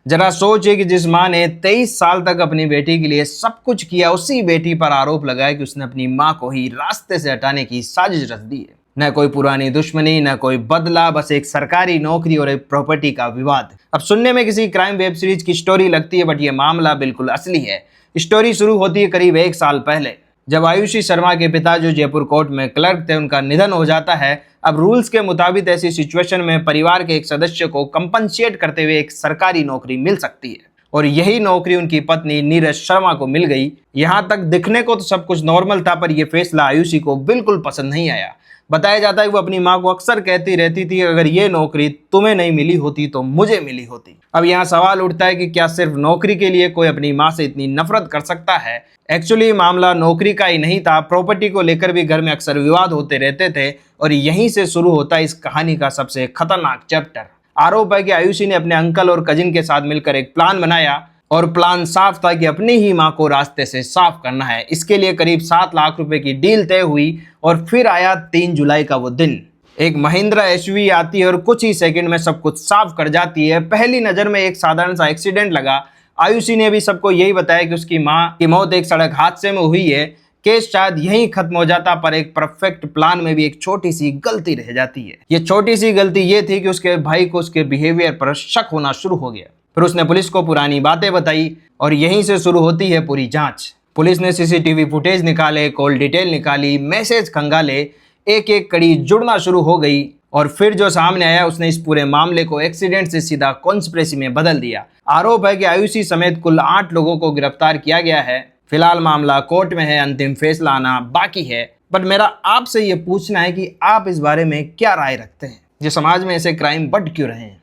जरा सोचिए कि जिस माँ ने 23 साल तक अपनी बेटी के लिए सब कुछ किया, उसी बेटी पर आरोप लगाया कि उसने अपनी माँ को ही रास्ते से हटाने की साजिश रच दी है। न कोई पुरानी दुश्मनी, न कोई बदला, बस एक सरकारी नौकरी और एक प्रॉपर्टी का विवाद। अब सुनने में किसी क्राइम वेब सीरीज की स्टोरी लगती है, बट ये मामला बिल्कुल असली है। स्टोरी शुरू होती है करीब 1 साल पहले, जब आयुषी शर्मा के पिता, जो जयपुर कोर्ट में क्लर्क थे, उनका निधन हो जाता है। अब रूल्स के मुताबिक ऐसी सिचुएशन में परिवार के एक सदस्य को कंपनसेट करते हुए एक सरकारी नौकरी मिल सकती है, और यही नौकरी उनकी पत्नी नीरज शर्मा को मिल गई। यहाँ तक दिखने को तो सब कुछ नॉर्मल था, पर यह फैसला आयुषी को बिल्कुल पसंद नहीं आया। बताया जाता है कि वो अपनी माँ को अक्सर कहती रहती थी, अगर ये नौकरी तुम्हें नहीं मिली होती तो मुझे मिली होती। अब यहाँ सवाल उठता है कि क्या सिर्फ नौकरी के लिए कोई अपनी माँ से इतनी नफरत कर सकता है? एक्चुअली मामला नौकरी का ही नहीं था, प्रॉपर्टी को लेकर भी घर में अक्सर विवाद होते रहते थे, और यहीं से शुरू होता है इस कहानी का सबसे खतरनाक चैप्टर। आरोप है कि आयुषी ने अपने अंकल और कजिन के साथ मिलकर एक प्लान बनाया, और प्लान साफ था कि अपनी ही मां को रास्ते से साफ करना है। इसके लिए करीब 7 लाख रुपए की डील तय हुई, और फिर आया 3 जुलाई का वो दिन। एक महिंद्रा एसयूवी आती है और कुछ ही सेकंड में सब कुछ साफ कर जाती है। पहली नजर में एक साधारण सा एक्सीडेंट लगा। आयुषी ने भी सबको यही बताया कि उसकी मां की मौत एक सड़क हादसे में हुई है। केस शायद यहीं खत्म हो जाता, पर एक परफेक्ट प्लान में भी एक छोटी सी गलती रह जाती है। ये छोटी सी गलती ये थी कि उसके भाई को उसके बिहेवियर पर शक होना शुरू हो गया। फिर उसने पुलिस को पुरानी बातें बताई, और यहीं से शुरू होती है पूरी जांच। पुलिस ने सीसीटीवी फुटेज निकाले, कॉल डिटेल निकाली, मैसेज खंगाले, एक एक कड़ी जुड़ना शुरू हो गई, और फिर जो सामने आया उसने इस पूरे मामले को एक्सीडेंट से सीधा कॉन्स्पिरेसी में बदल दिया। आरोप है कि आयुषी समेत कुल 8 लोगों को गिरफ्तार किया गया है। फिलहाल मामला कोर्ट में है, अंतिम फैसला आना बाकी है। बट मेरा आपसे ये पूछना है कि आप इस बारे में क्या राय रखते हैं? ये समाज में ऐसे क्राइम बढ़ क्यों रहे हैं?